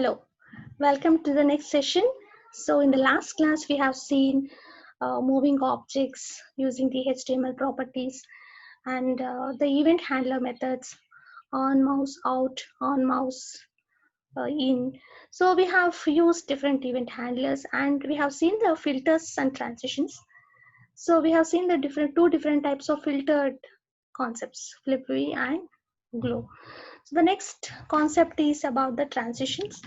Hello, welcome to the next session. So in the last class, we have seen moving objects using the HTML properties and the event handler methods on mouse out, on mouse in. So we have used different event handlers and we have seen the filters and transitions. So we have seen the two different types of filtered concepts, Flipway and Glow. So the next concept is about the transitions.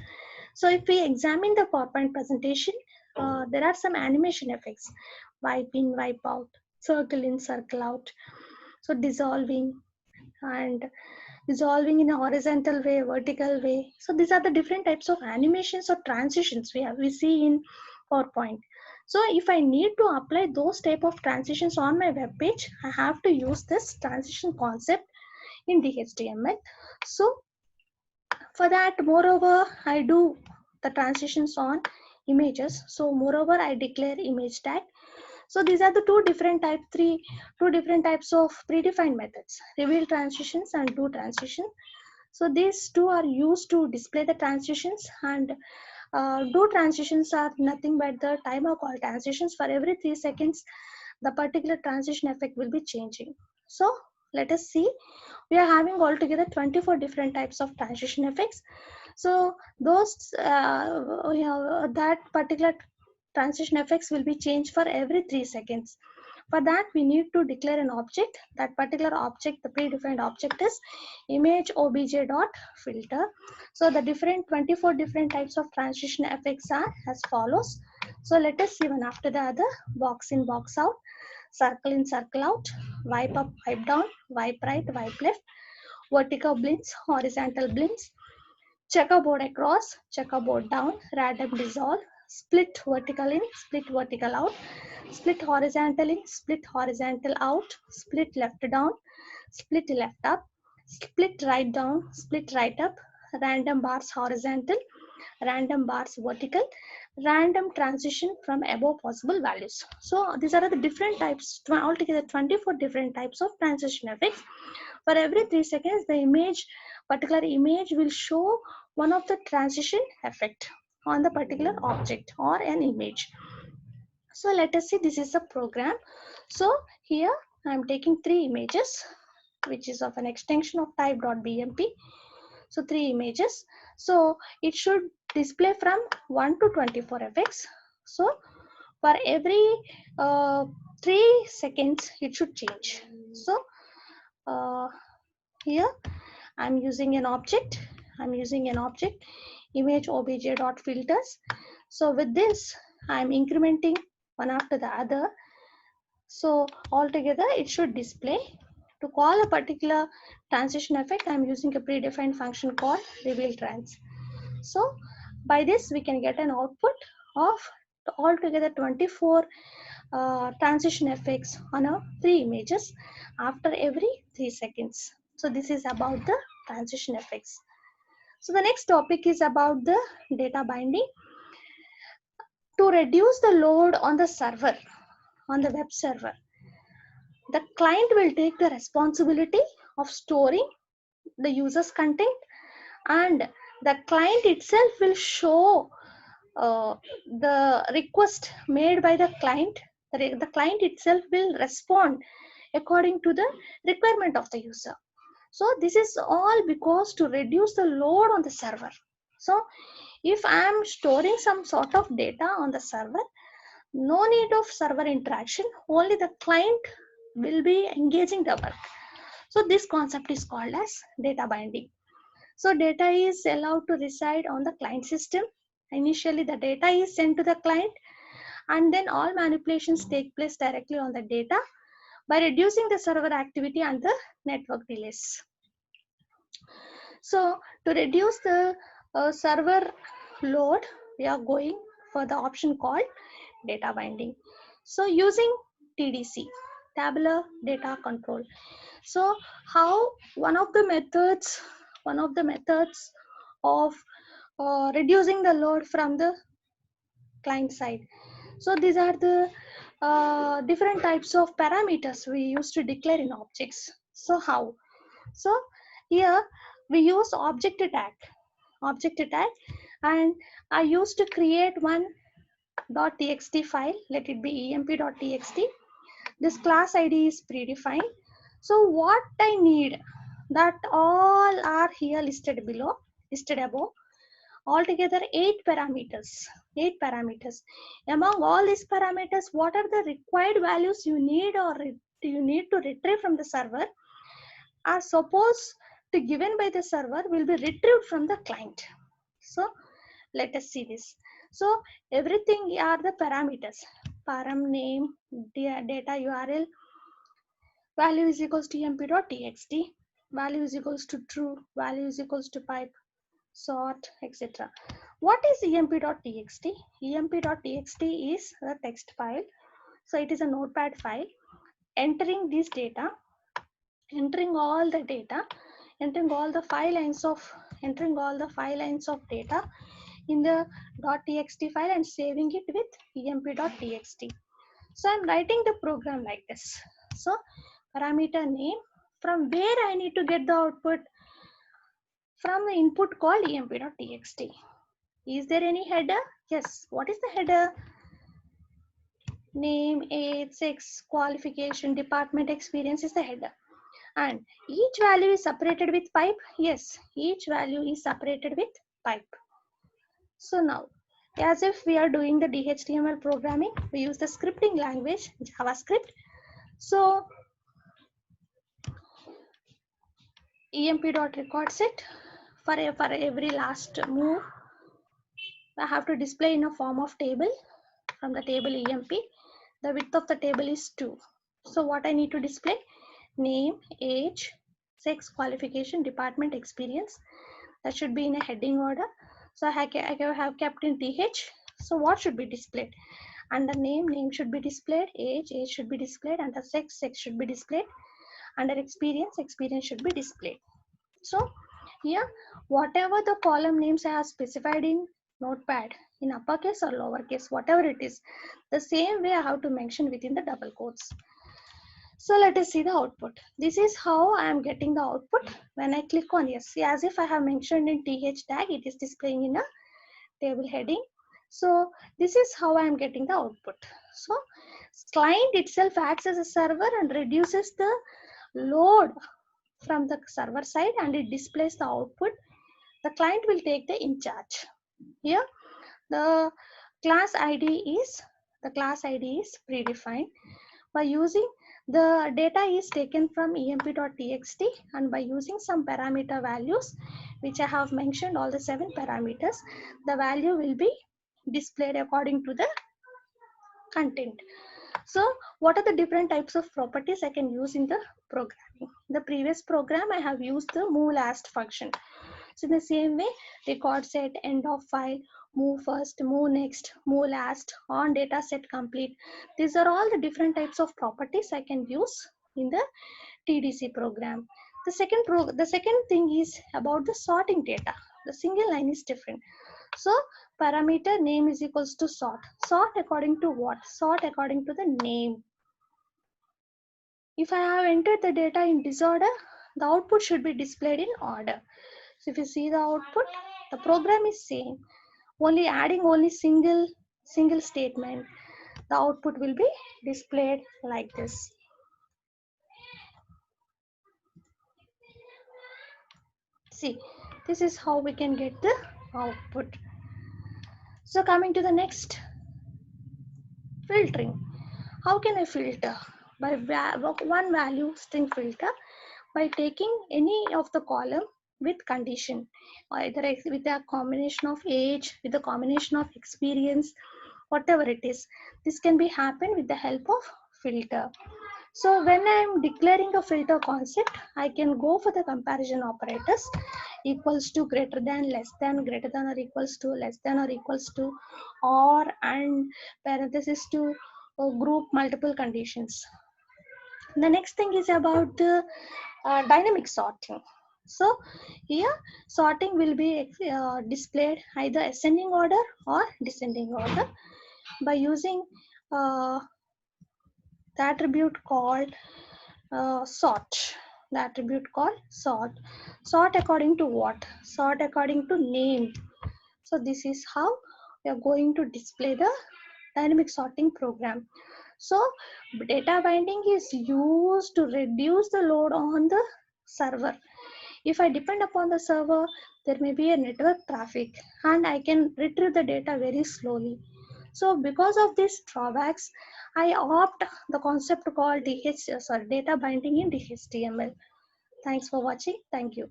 So if we examine the PowerPoint presentation, there are some animation effects, wipe in, wipe out, circle in, circle out. So and dissolving in a horizontal way, vertical way. So these are the different types of animations or transitions we see in PowerPoint. So if I need to apply those type of transitions on my web page, I have to use this transition concept in the HTML. So for that, moreover, I do the transitions on images. So moreover, I declare image tag. So these are the two different types of predefined methods, reveal transitions and do transition. So these two are used to display the transitions, and do transitions are nothing but the timer call transitions. For every 3 seconds, the particular transition effect will be changing. So let us see, we are having altogether 24 different types of transition effects. So those that particular transition effects will be changed for every 3 seconds. For that, we need to declare an object. That particular object, the predefined object is image obj.filter. So the 24 different types of transition effects are as follows. So let us see one after the other. Box in, box out, circle in, circle out, wipe up, wipe down, wipe right, wipe left, vertical blinds, horizontal blinds, checkerboard across, checkerboard down, random dissolve, split vertical in, split vertical out, split horizontal in, split horizontal out, split left down, split left up, split right down, split right up, random bars horizontal, random bars vertical, random transition from above possible values. So these are the different types, altogether 24 different types of transition effects. For every 3 seconds, the particular image will show one of the transition effect on the particular object or an image. So let us see, this is a program. So here I am taking 3 images, which is of an extension of type.bmp. So 3 images. So it should display from 1 to 24 effects. So for every 3 seconds, it should change. So uh, here I'm using an object. Image obj.filters. So with this, I'm incrementing one after the other. So altogether, it should display. To call a particular transition effect, I'm using a predefined function called reveal trans. So by this, we can get an output of altogether 24 transition effects on our 3 images after every 3 seconds. So this is about the transition effects. So the next topic is about the data binding. To reduce the load on the server, on the web server, the client will take the responsibility of storing the user's content, and the client itself will show the request made by the client. The client itself will respond according to the requirement of the user. So this is all because to reduce the load on the server. So if I am storing some sort of data on the server, no need of server interaction, only the client will be engaging the work. So this concept is called as data binding. So data is allowed to reside on the client system. Initially, the data is sent to the client, and then all manipulations take place directly on the data by reducing the server activity and the network delays. So to reduce the server load, we are going for the option called data binding. So using TDC, tabular data control. So how one of the methods of reducing the load from the client side. So these are the different types of parameters we used to declare in objects. So how? So here we use object tag. And I used to create one .txt file, let it be emp.txt. This class ID is predefined. So what I need, that all are here listed below, listed above. Altogether 8 parameters. 8 parameters. Among all these parameters, what are the required values you need or you need to retrieve from the server are supposed to given by the server will be retrieved from the client. So let us see this. So everything are the parameters. Param name, data URL, value is equals to emp.txt, value is equals to true, value is equals to pipe, sort, etc. What is emp.txt? emp.txt is a text file. So it is a notepad file. Entering this data, entering all the data, entering all the file lines of data in the .txt file and saving it with emp.txt. So I'm writing the program like this. So parameter name, from where I need to get the output? From the input called emp.txt. Is there any header? Yes. What is the header? Name, age, sex, qualification, department, experience is the header. And each value is separated with pipe. Yes, each value is separated with pipe. So now, as if we are doing the DHTML programming, we use the scripting language, JavaScript. So emp.recordSet for every last move, I have to display in a form of table. From the table emp, the width of the table is 2. So what I need to display? Name, age, sex, qualification, department, experience. That should be in a heading order. So I have kept in th. So what should be displayed? Under name should be displayed. Age should be displayed. Under sex should be displayed. Under experience should be displayed. So here, whatever the column names I have specified in Notepad, in uppercase or lowercase, whatever it is, the same way I have to mention within the double quotes. So let us see the output. This is how I am getting the output when I click on yes. See, as if I have mentioned in th tag, it is displaying in a table heading. So this is how I am getting the output. So client itself acts as a server and reduces the load from the server side and it displays the output. The client will take the in charge. Here the class ID is predefined. By using the data is taken from emp.txt and by using some parameter values which I have mentioned, all the 7 parameters, the value will be displayed according to the content. So what are the different types of properties I can use in the programming? In the previous program I have used the move last function. So in the same way, record set, end of file, move first, move next, move last, on data set complete. These are all the different types of properties I can use in the TDC program. The second thing is about the sorting data. The single line is different. So parameter name is equals to sort. Sort according to what? Sort according to the name. If I have entered the data in disorder, the output should be displayed in order. So if you see the output, the program is same. Only adding only single statement. The output will be displayed like this. See, this is how we can get the output. So coming to the next, filtering. How can I filter? By one value string filter, by taking any of the column with condition, either with a combination of age, with a combination of experience, whatever it is. This can be happen with the help of filter. So when I am declaring a filter concept, I can go for the comparison operators, equals to, greater than, less than, greater than or equals to, less than or equals to, or, and parenthesis to group multiple conditions. The next thing is about the dynamic sorting. So here sorting will be displayed either ascending order or descending order by using the attribute called sort. The attribute called sort. Sort according to what? Sort according to name. So this is how we are going to display the dynamic sorting program. So data binding is used to reduce the load on the server. If I depend upon the server, there may be a network traffic and I can retrieve the data very slowly. So because of these drawbacks, I opt the concept called data binding in DHTML. Thanks for watching. Thank you.